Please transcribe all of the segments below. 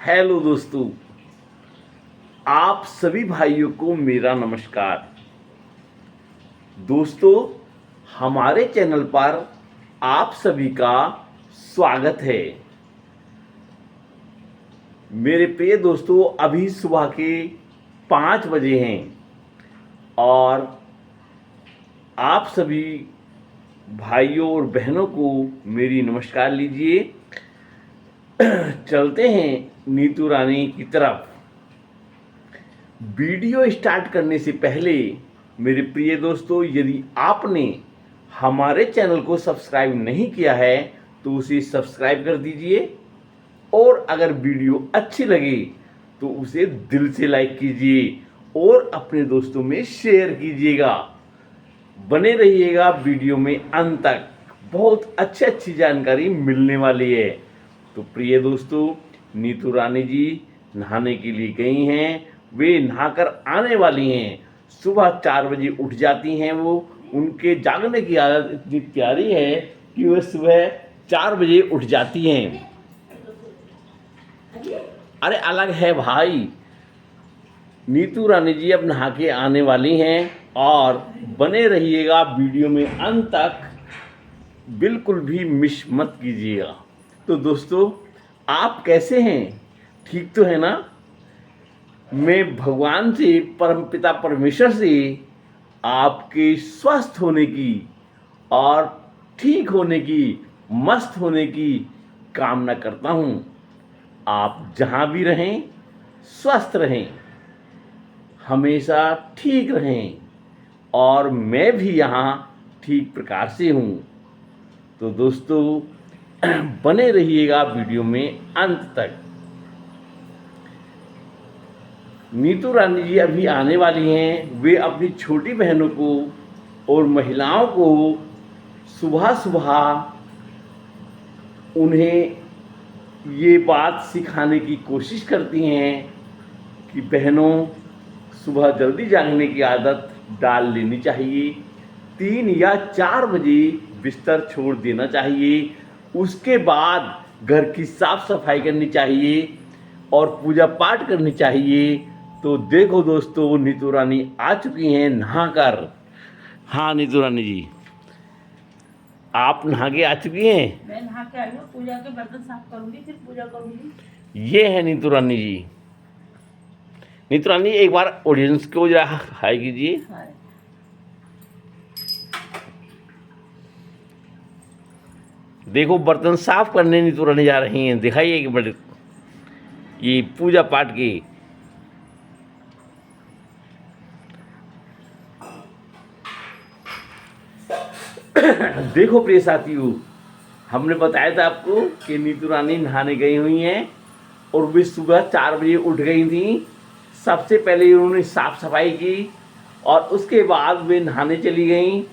Hello दोस्तों, आप सभी भाइयों को मेरा नमस्कार। दोस्तों, हमारे चैनल पर आप सभी का स्वागत है। मेरे प्रिय दोस्तों, अभी सुबह के 5 बजे हैं और आप सभी भाइयों और बहनों को मेरी नमस्कार लीजिए। चलते हैं नीतू रानी की तरफ। वीडियो स्टार्ट करने से पहले मेरे प्रिय दोस्तों, यदि आपने हमारे चैनल को सब्सक्राइब नहीं किया है तो उसे सब्सक्राइब कर दीजिए और अगर वीडियो अच्छी लगे तो उसे दिल से लाइक कीजिए और अपने दोस्तों में शेयर कीजिएगा। बने रहिएगा वीडियो में अंत तक, बहुत अच्छी जानकारी मिलने वाली है। तो प्रिय दोस्तों, नीतू रानी जी नहाने के लिए गई हैं। वे नहाकर आने वाली हैं। सुबह 4 बजे उठ जाती हैं। वो उनके जागने की आदत इतनी प्यारी है कि वे सुबह 4 बजे उठ जाती हैं। अरे अलग है भाई। नीतू रानी जी अब नहा के आने वाली हैं और बने रहिएगा वीडियो में अंत तक, बिल्कुल भी मिस मत कीजिएगा। तो दोस्तों, आप कैसे हैं? ठीक तो है ना? मैं भगवान से, परमपिता परमेश्वर से आपके स्वस्थ होने की और ठीक होने की, मस्त होने की कामना करता हूँ। आप जहाँ भी रहें स्वस्थ रहें, हमेशा ठीक रहें और मैं भी यहाँ ठीक प्रकार से हूँ। तो दोस्तों, बने रहिएगा वीडियो में अंत तक। नीतू रानी जी अभी आने वाली हैं। वे अपनी छोटी बहनों को और महिलाओं को सुबह सुबह उन्हें ये बात सिखाने की कोशिश करती हैं कि बहनों, सुबह जल्दी जागने की आदत डाल लेनी चाहिए। 3 या 4 बजे बिस्तर छोड़ देना चाहिए। उसके बाद घर की साफ सफाई करनी चाहिए और पूजा पाठ करनी चाहिए। तो देखो दोस्तों, नीतू रानी आ चुकी हैं नहाकर। हाँ नीतू रानी जी, आप नहा के आ चुकी हैं? मैं नहा के आई हूँ, पूजा के बर्तन साफ करूंगी, फिर पूजा करूंगी। ये है नीतू रानी जी। नीतू रानी, एक बार ऑडियंस को जरा हाय कीजिए। हाय। देखो, बर्तन साफ करने नीतू रानी जा रही हैं। दिखाइए कि बड़े ये पूजा पाठ की। देखो प्रिय साथियों, हमने बताया था आपको कि नीतू रानी नहाने गई हुई हैं और वे सुबह 4 बजे उठ गई थी। सबसे पहले उन्होंने साफ सफाई की और उसके बाद वे नहाने चली गईं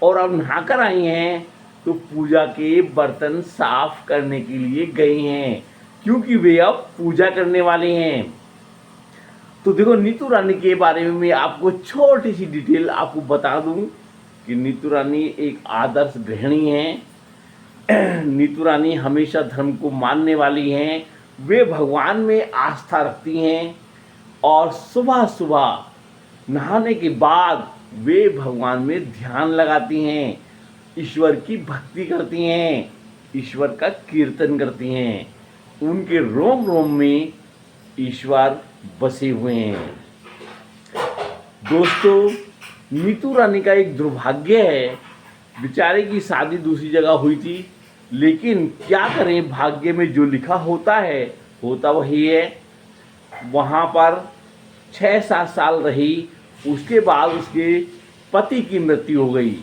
और अब नहाकर आई हैं तो पूजा के बर्तन साफ करने के लिए गई हैं, क्योंकि वे अब पूजा करने वाले हैं। तो देखो, नीतू रानी के बारे में मैं आपको छोटी सी डिटेल आपको बता दूं कि नीतू रानी एक आदर्श गृहिणी हैं। नीतू रानी हमेशा धर्म को मानने वाली हैं। वे भगवान में आस्था रखती हैं और सुबह सुबह नहाने के बाद वे भगवान में ध्यान लगाती हैं, ईश्वर की भक्ति करती हैं, ईश्वर का कीर्तन करती हैं। उनके रोम रोम में ईश्वर बसे हुए हैं। दोस्तों, नीतू रानी का एक दुर्भाग्य है। बेचारे की शादी दूसरी जगह हुई थी, लेकिन क्या करें, भाग्य में जो लिखा होता है होता वही है। वहाँ पर 6-7 साल रही। उसके बाद उसके पति की मृत्यु हो गई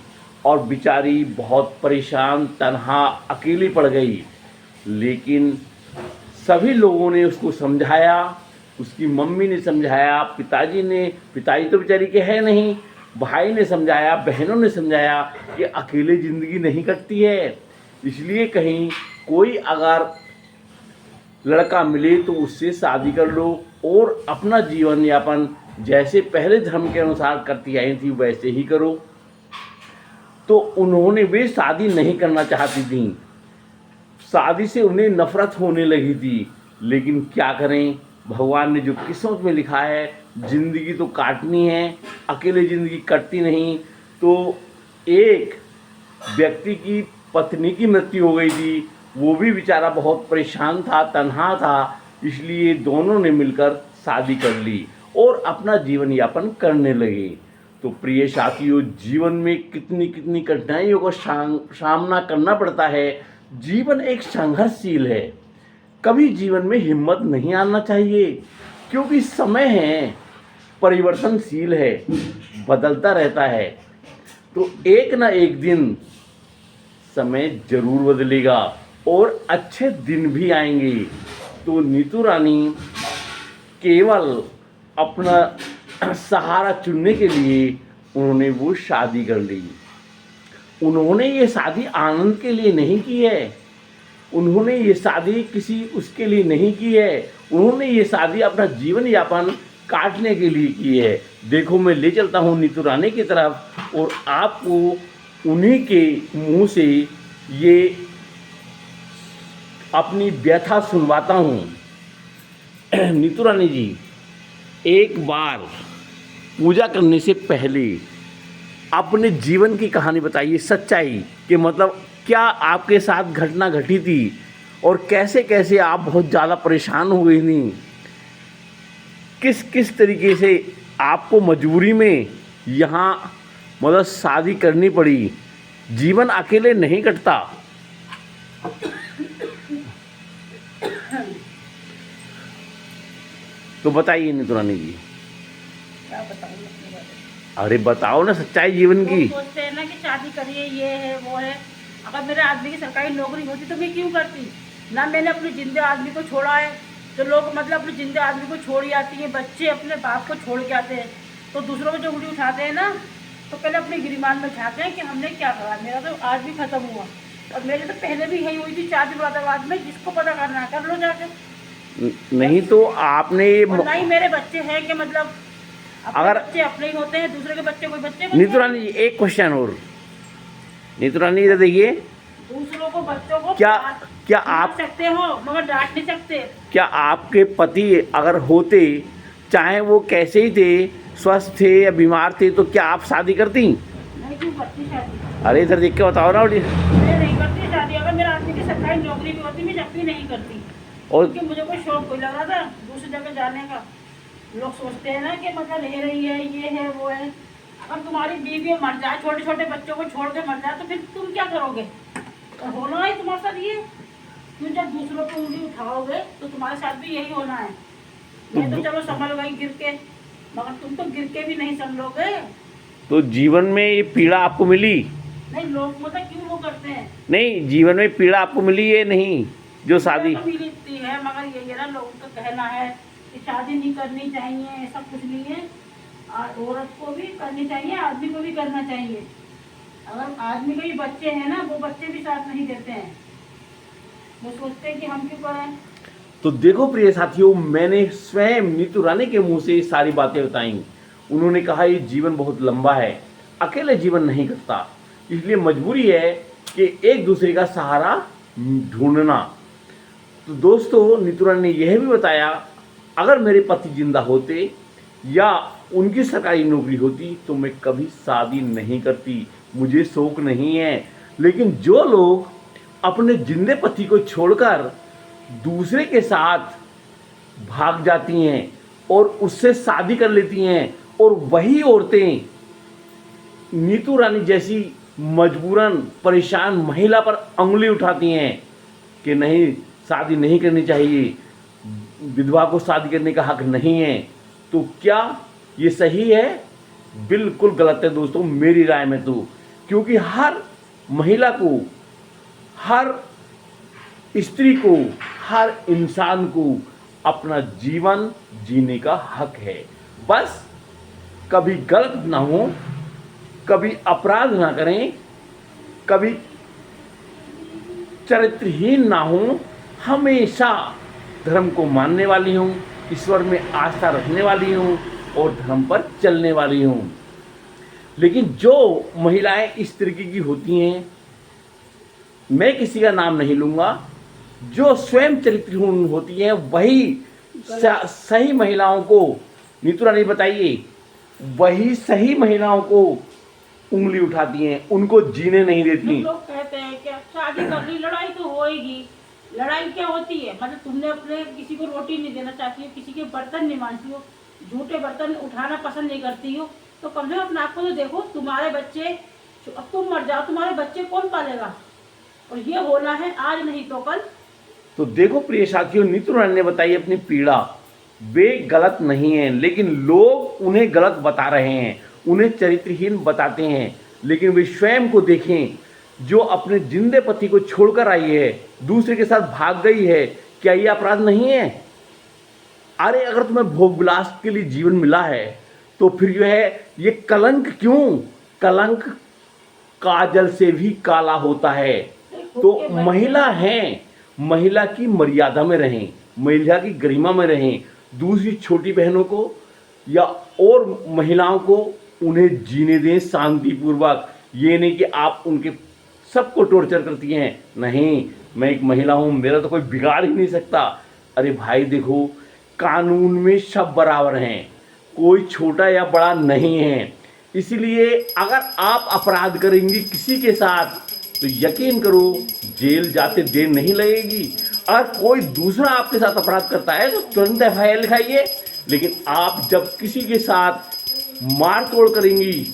और बेचारी बहुत परेशान, तन्हा, अकेली पड़ गई। लेकिन सभी लोगों ने उसको समझाया, उसकी मम्मी ने समझाया, पिताजी तो बेचारी के है नहीं, भाई ने समझाया, बहनों ने समझाया कि अकेले ज़िंदगी नहीं कटती है, इसलिए कहीं कोई अगर लड़का मिले तो उससे शादी कर लो और अपना जीवन यापन जैसे पहले धर्म के अनुसार करती आई थी वैसे ही करो। तो वे शादी नहीं करना चाहती थी। शादी से उन्हें नफरत होने लगी थी। लेकिन क्या करें, भगवान ने जो किस्मत में लिखा है, ज़िंदगी तो काटनी है, अकेले ज़िंदगी कटती नहीं। तो एक व्यक्ति की पत्नी की मृत्यु हो गई थी, वो भी बेचारा बहुत परेशान था, तन्हा था, इसलिए दोनों ने मिलकर शादी कर ली और अपना जीवन यापन करने लगे। तो प्रिय साथियों, जीवन में कितनी कितनी कठिनाइयों का सामना करना पड़ता है। जीवन एक संघर्षशील है। कभी जीवन में हिम्मत नहीं आना चाहिए, क्योंकि समय है, परिवर्तनशील है, बदलता रहता है। तो एक ना एक दिन समय जरूर बदलेगा और अच्छे दिन भी आएंगे। तो नीतू रानी केवल अपना सहारा चुनने के लिए उन्होंने वो शादी कर ली। उन्होंने ये शादी आनंद के लिए नहीं की है, उन्होंने ये शादी किसी उसके लिए नहीं की है, उन्होंने ये शादी अपना जीवन यापन काटने के लिए की है। देखो, मैं ले चलता हूँ नीतू रानी की तरफ और आपको उन्हीं के मुंह से ये अपनी व्यथा सुनवाता हूँ। नीतू रानी जी, एक बार पूजा करने से पहले अपने जीवन की कहानी बताइए, सच्चाई कि मतलब क्या आपके साथ घटना घटी थी और कैसे कैसे आप बहुत ज़्यादा परेशान हो गई थी, किस किस तरीके से आपको मजबूरी में यहाँ मतलब शादी करनी पड़ी। जीवन अकेले नहीं कटता। तो बताइए नीतू रानी जी। क्या बताऊँ अपने बारे में? अरे बताओ ना सच्चाई जीवन की। लोग सोचते हैं ना कि शादी करिए, ये है वो है। अगर मेरे आदमी की सरकारी नौकरी होती तो मैं क्यों करती ना। मैंने अपने जिंदे आदमी को छोड़ा है, तो लोग मतलब अपने जिंदे आदमी को छोड़ आती हैं। बच्चे अपने बाप को छोड़ के आते हैं, तो दूसरों को जो उंगली उठाते हैं ना, तो पहले अपने गिरमान में उठाते हैं कि हमने क्या करा। मेरा तो आज भी खत्म हुआ, और मेरे तो पहले भी यही हुई थी शादी मुरादाबाद में। जिसको पता करना है कर लो जाके। नहीं तो आपने और नहीं मेरे बच्चे हैं कि मतलब अगर बच्चे अपने ही होते हैं, दूसरे के बच्चे कोई बच्चे नीतू रानी जी, एक क्वेश्चन और। नीतू रानी इधर देखिए, दूसरों को बच्चों को क्या क्या आप सकते हो मगर डांट नहीं सकते। क्या आपके पति अगर होते, चाहे वो कैसे ही थे, स्वस्थ थे या बीमार थे, तो क्या आप शादी करती? नहीं क्यों करती शादी? अरे इधर देख के बताओ ना। मैं नहीं करती शादी। अगर मेरा आदमी की सरकारी नौकरी भी होती मैं जब भी नहीं करती, और क्योंकि मुझे कोई शौक कोई लगा था दूसरी जगह जाने का। लोग सोचते हैं ना कि मतलब ले रही है, ये है वो है। अगर तुम्हारी बीवी मर जाए, छोटे छोटे बच्चों को छोड़ के मर जाए, तो फिर तुम क्या करोगे? तो होना है तुम्हारे साथ ये। तुम जब दूसरों को उंगली उठाओगे तो तुम्हारे साथ भी यही होना है। मैं तो चलो संभल गई गिर के, मगर तुम तो गिर के भी नहीं संभलोगे। तो जीवन में ये पीड़ा आपको मिली? नहीं, लोग मतलब क्यों वो करते हैं। नहीं, जीवन में पीड़ा आपको मिली है नहीं जो शादी? तो मिलती है, मगर ये ना लोगों का कहना है कि शादी नहीं करनी चाहिए, ऐसा कुछ नहीं है। और औरत को भी करनी चाहिए, आदमी को भी करना चाहिए। अगर आदमी के भी बच्चे हैं ना, वो बच्चे भी साथ नहीं देते हैं, वो सोचते हैं कि हम क्यों करें। तो देखो प्रिय साथियों, मैंने स्वयं नीतू रानी के मुंह से ये सारी बातें बताई। उन्होंने कहा ये जीवन बहुत लंबा है, अकेले जीवन नहीं कटता, इसलिए मजबूरी है कि एक दूसरे का सहारा ढूंढना। तो दोस्तों, नीतू रानी ने यह भी बताया, अगर मेरे पति जिंदा होते या उनकी सरकारी नौकरी होती तो मैं कभी शादी नहीं करती, मुझे शौक नहीं है। लेकिन जो लोग अपने जिंदे पति को छोड़कर दूसरे के साथ भाग जाती हैं और उससे शादी कर लेती हैं, और वही औरतें नीतू रानी जैसी मजबूरन परेशान महिला पर उंगली उठाती हैं कि नहीं, शादी नहीं करनी चाहिए, विधवा को शादी करने का हक नहीं है, तो क्या ये सही है? बिल्कुल गलत है दोस्तों, मेरी राय में तो। क्योंकि हर महिला को, हर स्त्री को, हर इंसान को अपना जीवन जीने का हक है। बस कभी गलत ना हो, कभी अपराध ना करें, कभी चरित्रहीन ना हो, हमेशा धर्म को मानने वाली हूँ, ईश्वर में आस्था रखने वाली हूँ और धर्म पर चलने वाली हूँ। लेकिन जो महिलाएं इस तरीके की होती हैं, मैं किसी का नाम नहीं लूँगा, जो स्वयं चरित्रहीन होती हैं वही सही महिलाओं को, नीतू रानी बताइए, वही सही महिलाओं को उंगली उठाती हैं, उनको जीने नहीं देती। लोग कहते हैं कि शादी कर ली, लड़ाई तो होएगी। लड़ाई क्या होती है, मतलब तुमने अपने किसी को रोटी नहीं देना चाहती हो, किसी के बर्तन नहीं मांजती हो, झूठे बर्तन उठाना पसंद नहीं करती हो, तो कम से कम अपने आप को तो देखो। तुम्हारे बच्चे, अब तुम मर जाओ, तुम्हारे बच्चे कौन पालेगा? और ये होना है आज नहीं तो कल। तो देखो प्रिय साथियों, नीतू रानी ने बताई अपनी पीड़ा। वे गलत नहीं है, लेकिन लोग उन्हें गलत बता रहे हैं, उन्हें चरित्रहीन बताते हैं। लेकिन वे स्वयं को देखें, जो अपने जिंदे पति को छोड़कर आई है, दूसरे के साथ भाग गई है, क्या ये अपराध नहीं है? अरे अगर तुम्हें भोग विलास के लिए जीवन मिला है तो फिर जो है ये कलंक क्यों? कलंक काजल से भी काला होता है। तो महिला हैं, महिला की मर्यादा में रहें, महिला की गरिमा में रहें। दूसरी छोटी बहनों को या और महिलाओं को उन्हें जीने दें शांतिपूर्वक। ये नहीं कि आप उनके सबको टॉर्चर करती हैं। नहीं, मैं एक महिला हूँ, मेरा तो कोई बिगाड़ ही नहीं सकता। अरे भाई देखो, कानून में सब बराबर हैं, कोई छोटा या बड़ा नहीं है। इसलिए अगर आप अपराध करेंगी किसी के साथ तो यकीन करो जेल जाते देर नहीं लगेगी। अगर कोई दूसरा आपके साथ अपराध करता है तो तुरंत FIR लिखाइए। लेकिन आप जब किसी के साथ मार तोड़ करेंगी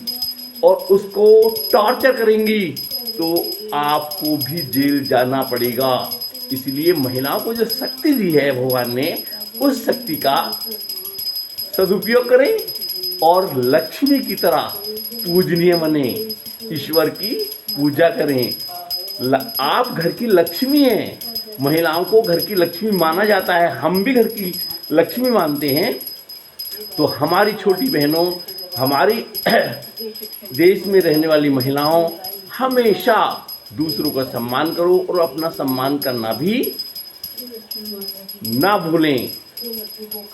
और उसको टॉर्चर करेंगी तो आपको भी जेल जाना पड़ेगा। इसलिए महिलाओं को जो शक्ति दी है भगवान ने, उस शक्ति का सदुपयोग करें और लक्ष्मी की तरह पूजनीय बने, ईश्वर की पूजा करें। आप घर की लक्ष्मी हैं, महिलाओं को घर की लक्ष्मी माना जाता है, हम भी घर की लक्ष्मी मानते हैं। तो हमारी छोटी बहनों, हमारी देश में रहने वाली महिलाओं, हमेशा दूसरों का सम्मान करो और अपना सम्मान करना भी ना भूलें।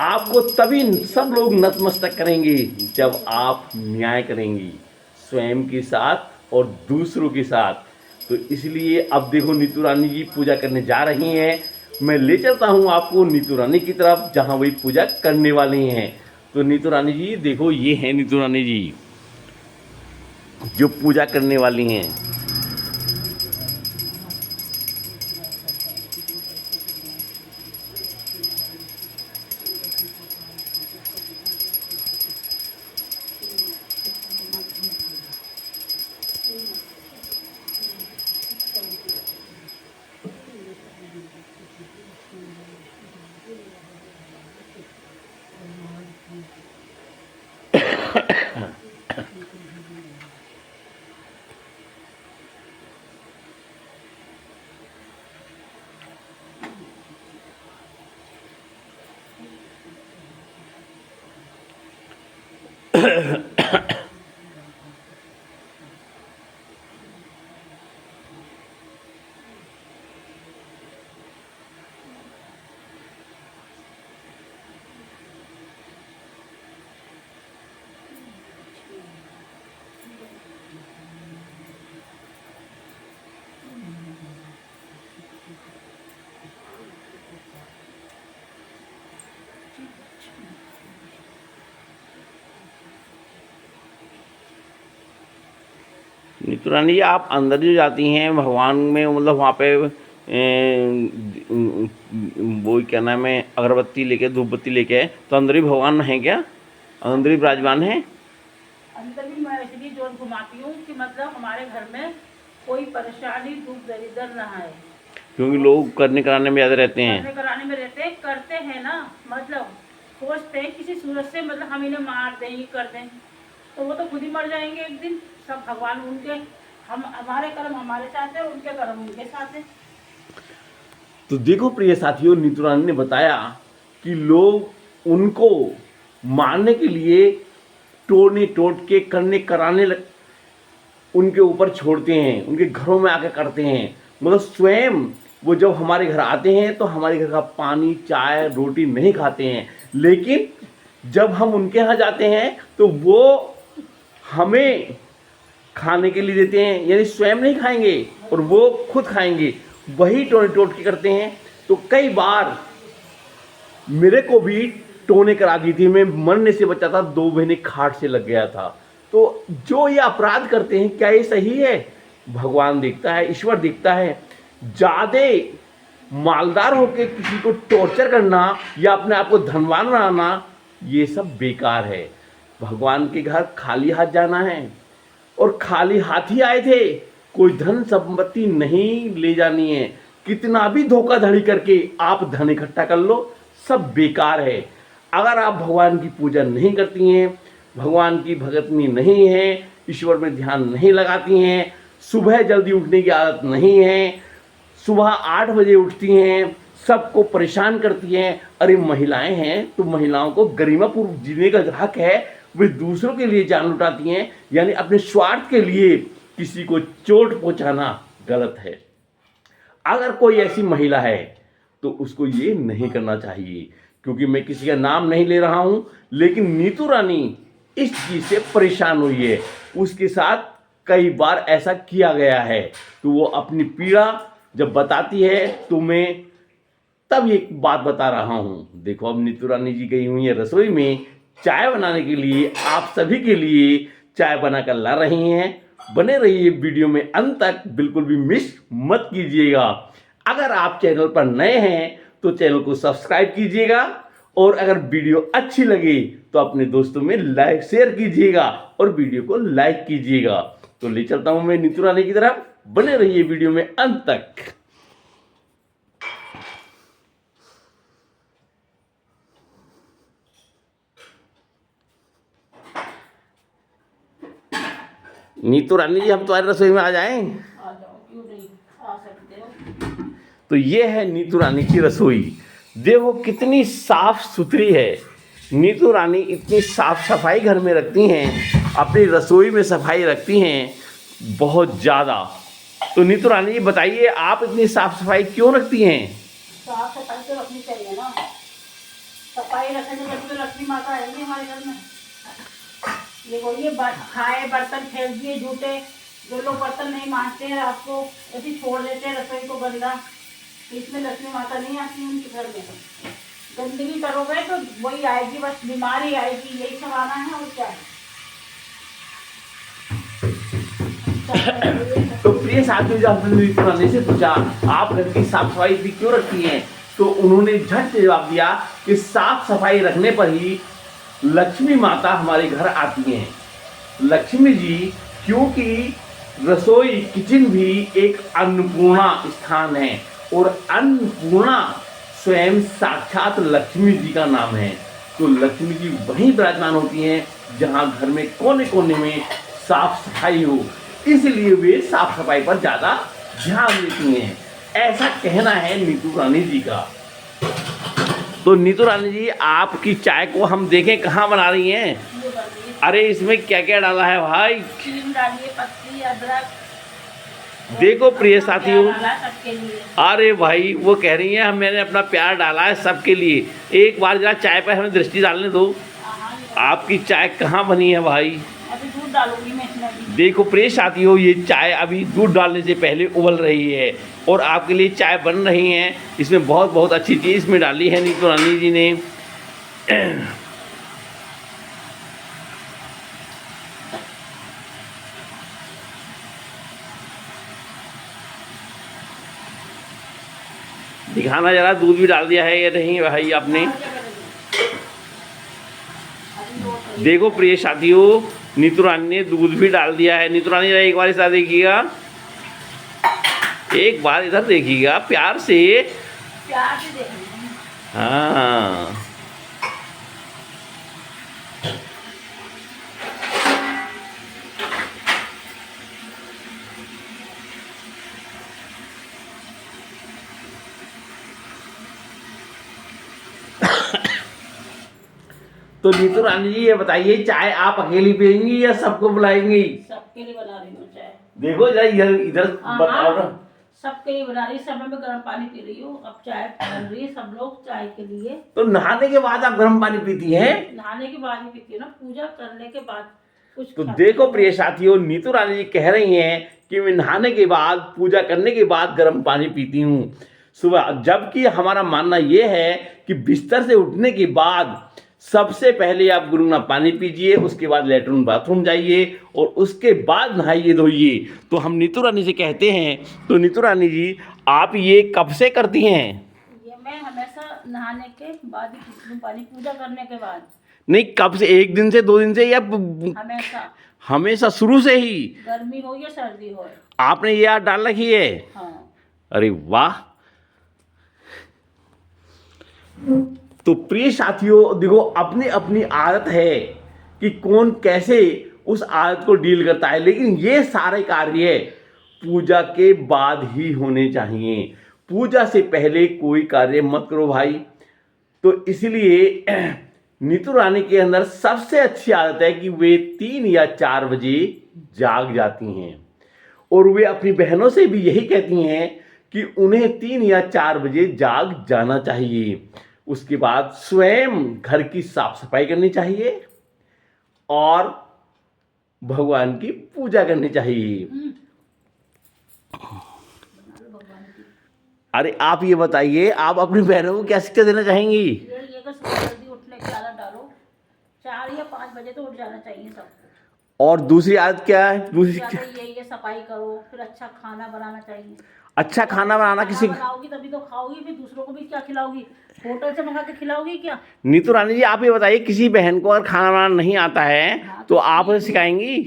आपको तभी सब लोग नतमस्तक करेंगे जब आप न्याय करेंगी स्वयं के साथ और दूसरों के साथ। तो इसलिए अब देखो नीतू रानी जी पूजा करने जा रही हैं। मैं ले चलता हूँ आपको नीतू रानी की तरफ जहाँ वही पूजा करने वाली हैं। तो नीतू रानी जी देखो, ये हैं नीतू रानी जी जो पूजा करने वाली हैं। नीतू रानी जी, आप अंदर जो जाती हैं भगवान में, मतलब वहाँ पे वो क्या नाम है, अगरबत्ती लेके धूप बत्ती लेके, तो अंदर ही भगवान हैं क्या? अंदर ही विराजमान हैं? अंदर भी मैं इसलिए जोर घुमाती हूँ कि मतलब हमारे घर में कोई परेशानी दुख दरिद्र ना आए। क्योंकि लोग करने कराने में ज़्यादा रहते हैं। करने कराने में रहते हैं, करते हैं ना, मतलब सोचते हैं किसी सूरत से मतलब हम इन्हें मार दें, ये कर दें, तो वो तो खुद ही मर जाएंगे एक दिन। सब भगवान उनके, हम हमारे कर्म हमारे साथ है, उनके कर्म उनके साथ है। तो देखो प्रिय साथियों, नीतू रानी ने बताया कि लोग उनको मारने के लिए टोड़ने टोट के करने कराने उनके ऊपर छोड़ते हैं, उनके घरों में आके करते हैं। मतलब स्वयं वो जब हमारे घर आते हैं तो हमारे घर का पानी चाय रोटी नहीं खाते हैं, लेकिन जब हम उनके यहाँ जाते हैं तो वो हमें खाने के लिए देते हैं। यानी स्वयं नहीं खाएंगे और वो खुद खाएंगे। वही टोटके करते हैं। तो कई बार मेरे को भी टोने करा दी थी, मैं मरने से बचा था, 2 महीने खाट से लग गया था। तो जो ये अपराध करते हैं, क्या ये सही है? भगवान देखता है, ईश्वर देखता है। ज़्यादा मालदार होकर किसी को टॉर्चर करना या अपने आप को धनवान बनाना, ये सब बेकार है। भगवान के घर खाली हाथ जाना है, और खाली हाथ ही आए थे, कोई धन संपत्ति नहीं ले जानी है। कितना भी धोखाधड़ी करके आप धन इकट्ठा कर लो, सब बेकार है। अगर आप भगवान की पूजा नहीं करती हैं, भगवान की भगतनी नहीं है, ईश्वर में ध्यान नहीं लगाती हैं, सुबह जल्दी उठने की आदत नहीं है, सुबह 8 बजे उठती हैं, सबको परेशान करती हैं। अरे महिलाएं हैं तो महिलाओं को गरिमापूर्वक जीने का हक है, वे दूसरों के लिए जान लुटाती हैं, यानी अपने स्वार्थ के लिए किसी को चोट पहुंचाना गलत है। अगर कोई ऐसी महिला है तो उसको ये नहीं करना चाहिए, क्योंकि मैं किसी का नाम नहीं ले रहा हूं, लेकिन नीतू रानी इस चीज से परेशान हुई है। उसके साथ कई बार ऐसा किया गया है, तो वो अपनी पीड़ा जब बताती है तो मैं तब एक बात बता रहा हूं। देखो, अब नीतू रानी जी गई हुई है रसोई में चाय बनाने के लिए, आप सभी के लिए चाय बनाकर ला रही हैं। बने रहिए वीडियो में अंत तक, बिल्कुल भी मिस मत कीजिएगा। अगर आप चैनल पर नए हैं तो चैनल को सब्सक्राइब कीजिएगा, और अगर वीडियो अच्छी लगे तो अपने दोस्तों में लाइक शेयर कीजिएगा और वीडियो को लाइक कीजिएगा। तो ले चलता हूं मैं नीतू रानी की तरफ, बने रहिए वीडियो में अंत तक। नीतू रानी जी, हम तुम्हारी रसोई में आ जाएं? आ जाओ, क्यों नहीं आ सकते हो। तो ये है नीतू रानी की रसोई। देखो कितनी साफ सुथरी है। नीतू रानी इतनी साफ सफाई घर में रखती हैं, अपनी रसोई में सफाई रखती हैं बहुत ज़्यादा। तो नीतू रानी जी बताइए, आप इतनी साफ सफाई क्यों रखती हैं? साफ सफाई तो रखनी चाहिए ना, सफाई रखने से जब तो लक्ष्मी माता आएगी हमारे घर में। ये बोलिए खाए बर्तन फेंक दिए झूठे, जो लोग बर्तन नहीं मांजते हैं रात को ऐसे छोड़ देते हैं रसोई को गंदा, इसमें लक्ष्मी माता नहीं आती उनके घर में। गंदगी करोगे तो वही आएगी, बस बीमारी आएगी, यही सब आना है और क्या है। तो प्रिय साथियों, जब हमने नीतू रानी से पूछा आप घर की साफ सफाई भी क्यों रखती हैं, तो उन्होंने झट से जवाब दिया कि साफ सफाई रखने पर ही लक्ष्मी माता हमारे घर आती हैं। लक्ष्मी जी, क्योंकि रसोई किचन भी एक अन्नपूर्णा स्थान है, और अन्नपूर्णा स्वयं साक्षात लक्ष्मी जी का नाम है। तो लक्ष्मी जी वहीं विराजमान होती हैं जहां घर में कोने कोने में साफ सफाई हो, इसलिए वे साफ सफाई पर ज़्यादा ध्यान देती हैं। ऐसा कहना है नीतू रानी जी का। तो नीतू रानी जी, आपकी चाय को हम देखें कहाँ बना रही हैं? अरे इसमें क्या क्या डाला है भाई? चीनी डालिए, पत्ती, अदरक। देखो प्रिय साथियों, सबके लिए। अरे भाई वो कह रही हैं मैंने अपना प्यार डाला है सबके लिए। एक बार जरा चाय पर हमें दृष्टि डालने दो। आपकी चाय कहाँ बनी है भाई? अभी दूध डालूंगी मैं इसमें भी। देखो प्रिय साथियों, ये चाय अभी दूध डालने से पहले उबल रही है, और आपके लिए चाय बन रही है। इसमें बहुत बहुत अच्छी चीज़ इसमें डाली है नीतू रानी जी ने। दिखाना जरा, दूध भी डाल दिया है या नहीं भाई आपने? देखो प्रिय साथियों, नीतू रानी ने दूध भी डाल दिया है। नीतू रानी एक बार इधर देखिएगा, एक बार इधर देखिएगा प्यार से। प्यार से देखेंगे। हाँ, तो नीतू रानी जी ये बताइए, चाय आप अकेली पियेंगी या सबको बुलाएंगी? सबके लिए बना रही हूँ चाय। देखो जरा इधर इधर बताओ ना। सबके लिए बना रही, सब में गर्म पानी पी रही हूँ। अब चाय बन रही है सब लोग चाय के लिए। तो नहाने के बाद आप गर्म पानी पीती हैं? नहाने के बाद ही पीती हूँ ना, पूजा करने के बाद। कुछ तो खाते देखो हैं। प्रिय साथियों, नीतू रानी जी कह रही हैं कि मैं नहाने के बाद, पूजा करने के बाद गर्म पानी पीती हूँ सुबह, जबकि हमारा मानना यह है कि बिस्तर से उठने के बाद सबसे पहले आप गुनगुना पानी पीजिए, उसके बाद लेटरिन बाथरूम जाइए और उसके बाद नहाइए धोइए। तो हम नीतू रानी से कहते हैं, तो नीतू रानी जी आप ये कब से करती हैं? ये मैं हमेशा नहाने के बाद ही पीती हूँ पानी, पूजा करने के बाद। नहीं, कब से? एक दिन से, 2 दिन से, या हमेशा, हमेशा शुरू से ही? गर्मी हो या सर्दी हो। आपने ये आदत डाल रखी है? हाँ। अरे वाह। तो प्रिय साथियों देखो, अपनी अपनी आदत है कि कौन कैसे उस आदत को डील करता है, लेकिन ये सारे कार्य पूजा के बाद ही होने चाहिए। पूजा से पहले कोई कार्य मत करो भाई। तो इसलिए नीतू रानी के अंदर सबसे अच्छी आदत है कि वे 3 या 4 बजे जाग जाती हैं और वे अपनी बहनों से भी यही कहती हैं कि उन्हें 3 या 4 बजे जाग जाना चाहिए। उसके बाद स्वयं घर की साफ सफाई करनी चाहिए और भगवान की पूजा करनी चाहिए। अरे आप ये बताइए, आप अपनी बहनों को क्या शिक्षा देना चाहेंगी? ये कि सुबह जल्दी उठने की आदत डालो, 4 या 5 बजे तो उठ जाना चाहिए सबको। और दूसरी आदत क्या है? दूसरी क्या यही है, सफाई करो, फिर अच्छा खाना बनाना चाहिए। अच्छा खाना बनाना किसी बनाओगी तभी तो खाओगी, फिर दूसरों को भी क्या खिलाओगी? होटल से मंगा के खिलाओगी क्या? नीतू रानी जी आप ये बताइए, किसी बहन को अगर खाना बनाना नहीं आता है हाँ, तो तो आप उसे सिखाएंगी?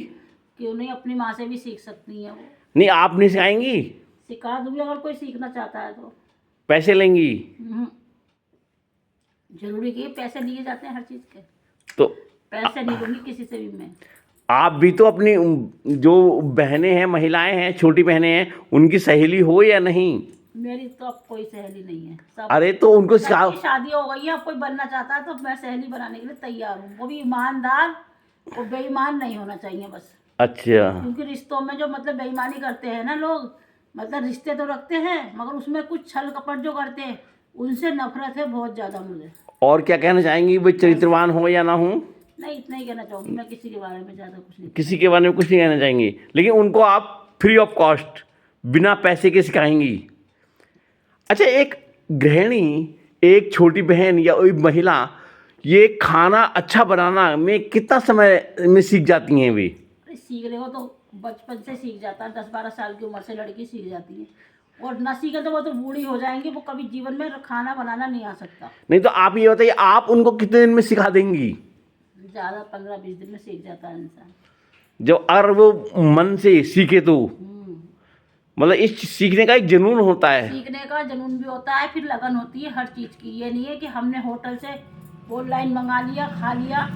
क्यों नहीं, अपनी माँ से भी सीख सकती है वो। नहीं, आप नहीं सिखाएंगी? सिखा दूंगी अगर कोई सीखना चाहता है तो। पैसे लेंगी? जरूरी कि पैसे लिए जाते हैं हर चीज के, तो पैसे नहीं लूंगी किसी से भी मैं। आप भी तो अपनी जो बहनें हैं, महिलाएं हैं, छोटी बहनें हैं, उनकी सहेली हो या नहीं? मेरी तो अब कोई सहेली नहीं है। सब अरे तो उनको सिखाओ। सबकी शादी हो गई है, अब कोई बनना चाहता है तो मैं सहेली बनाने के लिए तैयार हूँ। वो भी ईमानदार और बेईमान नहीं होना चाहिए बस। अच्छा। क्योंकि रिश्तों में जो मतलब बेईमानी करते हैं ना लोग, मतलब रिश्ते तो रखते हैं मगर उसमें कुछ छल कपट जो करते हैं, उनसे नफरत है बहुत ज़्यादा मुझे। और क्या कहना चाहेंगी, वे चरित्रवान हो या ना हो? नहीं, इतना ही कहना चाहूँगी मैं, किसी के बारे में ज़्यादा कुछ नहीं। किसी के बारे में कुछ नहीं कहना चाहेंगी, लेकिन उनको आप फ्री ऑफ कॉस्ट, बिना पैसे के सिखाएंगी। अच्छा, एक गृहिणी, एक छोटी बहन या कोई महिला ये खाना अच्छा बनाना में कितना समय में सीख जाती हैं वे? अरे सीख रहे हो तो बचपन से सीख जाता है, 10-12 साल की उम्र से लड़की सीख जाती है। और ना सीखे तो वो तो बूढ़ी हो जाएंगी, वो कभी जीवन में खाना बनाना नहीं आ सकता। नहीं तो आप ये बताइए, आप उनको कितने दिन में सिखा देंगी? ज़्यादा 15-20 दिन में सीख जाता है इंसान। जब अगर वो मन से सीखे तो मतलब इस सीखने का एक जुनून होता है। सीखने का जुनून भी होता है, फिर लगन होती है हर चीज़ की। ये नहीं है कि हमने होटल से ऑनलाइन मंगा लिया, खा लिया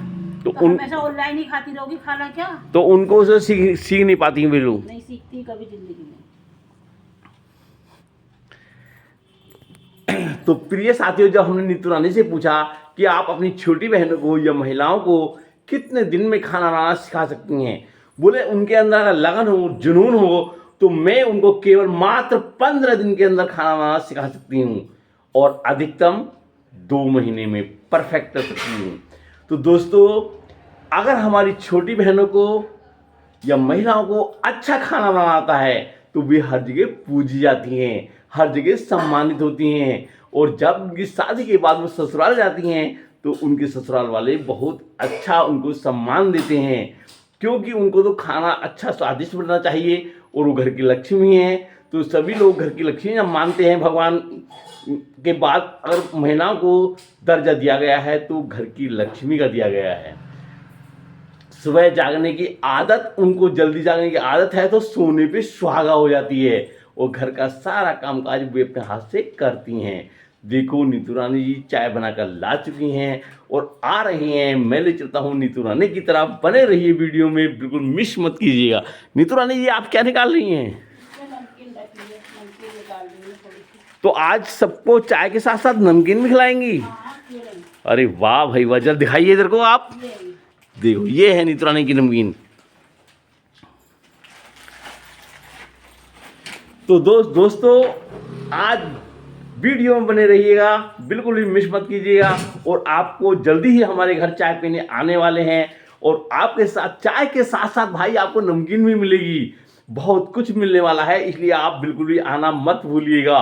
तो हमेशा ऑनलाइन ही खाती रहोगी खाना क्या? तो उनको उसे सीख नहीं पाती वे लोग। नहीं सीखती कभी जिंदगी में। तो प्रिय साथियों, जब हमने नीतू रानी से पूछा कि आप अपनी छोटी बहनों को या महिलाओं को कितने दिन में खाना बनाना सिखा सकती हैं, बोले उनके अंदर अगर लगन हो, जुनून हो, तो मैं उनको केवल मात्र 15 दिन के अंदर खाना बनाना सिखा सकती हूँ और अधिकतम 2 महीने में परफेक्ट कर सकती हूँ। तो दोस्तों, अगर हमारी छोटी बहनों को या महिलाओं को अच्छा खाना बनाना आता है तो वे हर जगह पूजी जाती हैं, हर जगह सम्मानित होती हैं और जब उनकी शादी के बाद वो ससुराल जाती हैं तो उनके ससुराल वाले बहुत अच्छा उनको सम्मान देते हैं, क्योंकि उनको तो खाना अच्छा स्वादिष्ट बनना चाहिए और वो घर की लक्ष्मी हैं। तो सभी लोग घर की लक्ष्मी जब मानते हैं, भगवान के बाद अगर महिलाओं को दर्जा दिया गया है तो घर की लक्ष्मी का दिया गया है। सुबह जागने की आदत, उनको जल्दी जागने की आदत है तो सोने पे सुहागा हो जाती है और घर का सारा कामकाज वे अपने हाथ से करती हैं। देखो नीतू रानी जी चाय बनाकर ला चुकी हैं और आ रही हैं। मैं ले चलता हूँ नीतू रानी की तरफ। बने रहिए वीडियो में, बिल्कुल मिस मत कीजिएगा। नीतू रानी जी आप क्या निकाल रही हैं? नमकीन निकाल दूंगी थोड़ी सी। तो आज सबको चाय के साथ साथ नमकीन भी खिलाएंगी? हाँ, ये रही, अरे वाह भाई वाह, जरा दिखाइए इधर को आप। ये रही। देखो ये है नीतू रानी की नमकीन। तो दोस्तों आज वीडियो में बने रहिएगा, बिल्कुल भी मिस मत कीजिएगा और आपको जल्दी ही हमारे घर चाय पीने आने वाले हैं और आपके साथ चाय के साथ साथ भाई आपको नमकीन भी मिलेगी, बहुत कुछ मिलने वाला है, इसलिए आप बिल्कुल भी आना मत भूलिएगा।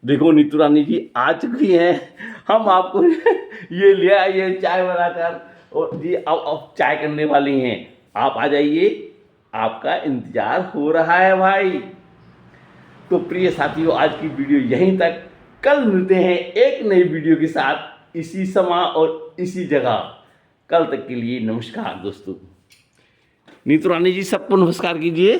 देखो नीतू रानी जी आ चुकी हैं, हम आपको ये ले आइए चाय बनाकर, और जी अब चाय करने वाली हैं। आप आ जाइए, आपका इंतजार हो रहा है भाई। तो प्रिय साथियों, आज की वीडियो यहीं तक। कल मिलते हैं एक नई वीडियो के साथ, इसी समय और इसी जगह। कल तक के लिए नमस्कार दोस्तों। नीतू रानी जी सबको नमस्कार कीजिए।